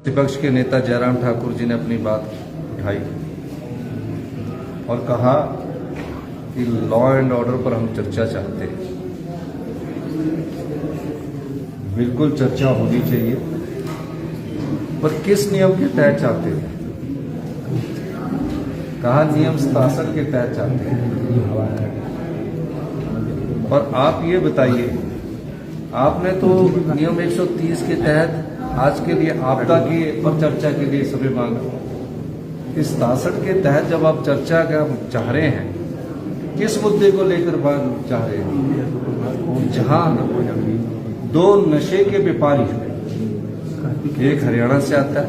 विपक्ष के नेता जयराम ठाकुर जी ने अपनी बात उठाई और कहा कि लॉ एंड ऑर्डर पर हम चर्चा चाहते हैं। बिल्कुल चर्चा होनी चाहिए, पर किस नियम के तहत चाहते हैं? कहा नियम 67 के तहत चाहते हैं। और आप ये बताइए, आपने तो नियम 130 के तहत आज के लिए आपदा की और चर्चा के लिए समय मांगा। इस 67 के तहत जब आप चर्चा का चाह रहे हैं, किस मुद्दे को लेकर बात चाह रहे हैं? जहां दो नशे के व्यापारी, एक हरियाणा से आता है,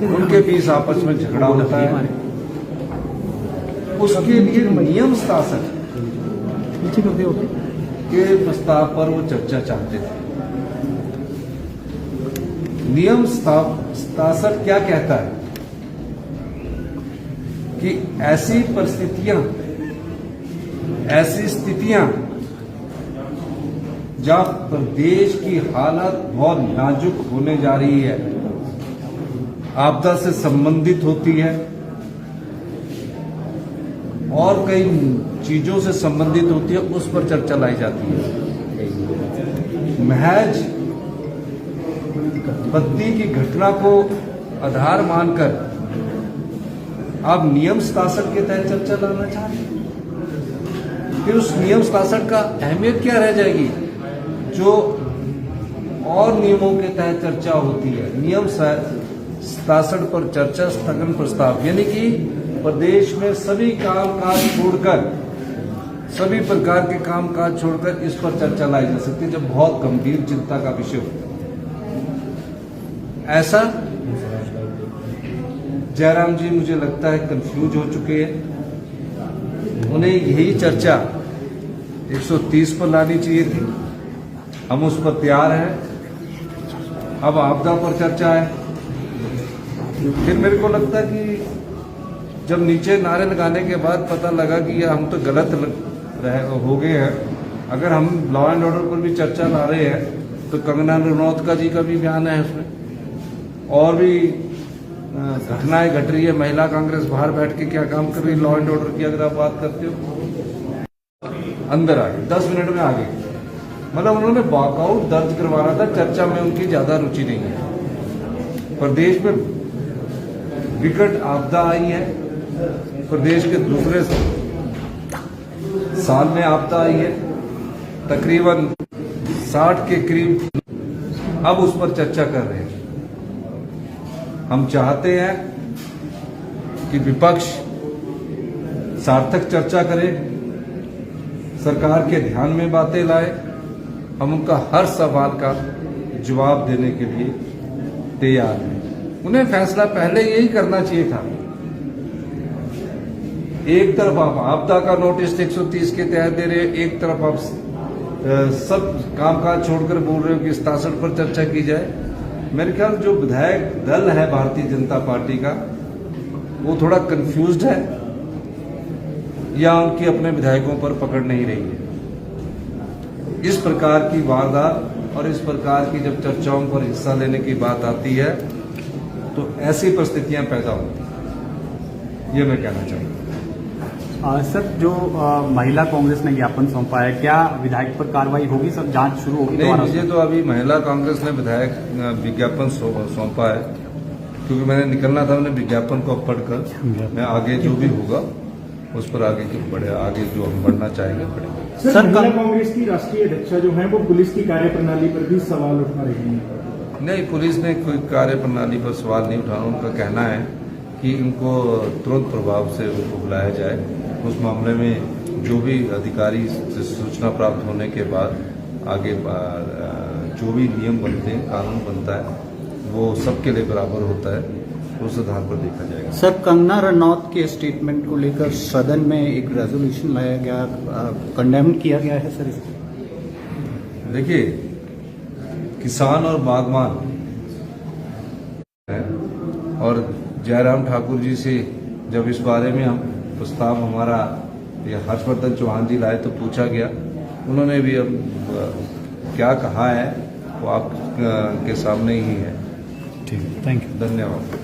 उनके बीच आपस में झगड़ा होता है, उसके लिए नियम 67 के प्रस्ताव पर वो चर्चा चाहते थे। नियम 67 क्या कहता है कि ऐसी परिस्थितियां, ऐसी स्थितियां जहां प्रदेश की हालत बहुत नाजुक होने जा रही है, आपदा से संबंधित होती है और कई चीजों से संबंधित होती है, उस पर चर्चा लाई जाती है। महज बद्दी की घटना को आधार मानकर आप नियम 67 के तहत चर्चा लाना चाहते हैं, फिर उस नियम 67 का अहमियत क्या रह जाएगी जो और नियमों के तहत चर्चा होती है? नियम 67 पर चर्चा स्थगन प्रस्ताव, यानी कि प्रदेश में सभी कामकाज छोड़कर, सभी प्रकार के कामकाज छोड़कर इस पर चर्चा लाई जा सकती है, जब बहुत गंभीर चिंता का विषय होता है। ऐसा जयराम जी मुझे लगता है कंफ्यूज हो चुके हैं। उन्हें यही चर्चा 130 पर लानी चाहिए थी। हम उस पर तैयार हैं। अब आपदा पर चर्चा है। फिर मेरे को लगता है कि जब नीचे नारे लगाने के बाद पता लगा कि ये हम तो गलत हो गए हैं, अगर हम लॉ एंड ऑर्डर पर भी चर्चा ला रहे हैं तो कंगना रनौत का जी का भी बयान है उसमें, और भी घटनाएं घट रही है। महिला कांग्रेस बाहर बैठ के क्या काम कर रही है लॉ एंड ऑर्डर की, अगर आप बात करते हो। अंदर आ गए, 10 मिनट में आ गए, मतलब उन्होंने वॉकआउट दर्ज करवाना था। चर्चा में उनकी ज्यादा रुचि नहीं है। प्रदेश में विकट आपदा आई है, प्रदेश के दूसरे साल में आपदा आई है, तकरीबन 60 के करीब। अब उस पर चर्चा कर रहे हैं। हम चाहते हैं कि विपक्ष सार्थक चर्चा करे, सरकार के ध्यान में बातें लाए। हम उनका हर सवाल का जवाब देने के लिए तैयार हैं। उन्हें फैसला पहले यही करना चाहिए था। एक तरफ आप आपदा का नोटिस 130 के तहत दे रहे हो, एक तरफ आप सब कामकाज छोड़कर बोल रहे हो कि 67 पर चर्चा की जाए। मेरे ख्याल जो विधायक दल है भारतीय जनता पार्टी का, वो थोड़ा कंफ्यूज्ड है या उनकी अपने विधायकों पर पकड़ नहीं रही है। इस प्रकार की वारदात और इस प्रकार की जब चर्चाओं पर हिस्सा लेने की बात आती है तो ऐसी परिस्थितियां पैदा होती हैं, ये मैं कहना चाहूँगा। सर, जो महिला कांग्रेस ने ज्ञापन सौंपा है, क्या विधायक पर कार्रवाई होगी? सब जांच शुरू होगी? नहीं, मुझे तो अभी महिला कांग्रेस ने विधायक विज्ञापन सौंपा है, क्योंकि मैंने निकलना था। मैंने विज्ञापन को पढ़कर मैं आगे जो भी होगा उस पर आगे जो हम बढ़ना चाहेंगे बढ़ेंगे। सर, महिला कांग्रेस की राष्ट्रीय अध्यक्षा जो है वो पुलिस की कार्यप्रणाली पर भी सवाल उठा रही है। नहीं, पुलिस ने कोई कार्यप्रणाली पर सवाल नहीं उठाना। उनका कहना है कि इनको तुरंत प्रभाव से उनको बुलाया जाए। उस मामले में जो भी अधिकारी से सूचना प्राप्त होने के बाद आगे जो भी नियम बनते हैं, कानून बनता है, वो सबके लिए बराबर होता है, उस आधार पर देखा जाएगा। सर, कंगना रनौत के स्टेटमेंट को लेकर सदन में एक रेजोल्यूशन लाया गया, कंडेम किया गया है सर इसको? देखिए, किसान और बागवान है, और जयराम ठाकुर जी से जब इस बारे में हम प्रस्ताव हमारा हर्षवर्धन चौहान जी लाए तो पूछा गया। उन्होंने भी अब क्या कहा है वो आप के सामने ही है। ठीक है, थैंक यू। धन्यवाद।